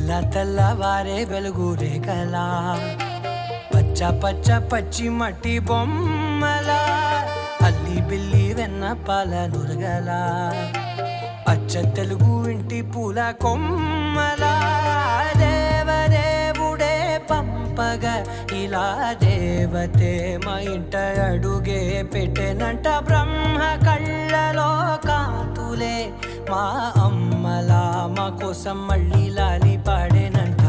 తెల్ల తెల్లవారే వెలుగు రేఖలా పచ్చ పచ్చ పచ్చి మట్టి బొమ్మలా అల్లి బిల్లి వెన్న పాల నురగలా అచ్చ తెలుగు ఇంటి పూల కొమ్మలా దేవదేవుడే పంపగా ఇలా దేవతే మా ఇంట అడుగే పెట్టెనంట బ్రహ్మ కళ్ళలో కాంతులే మా అమ్మలా మా కోసం మళ్ళీ లాలి పాడేనంట.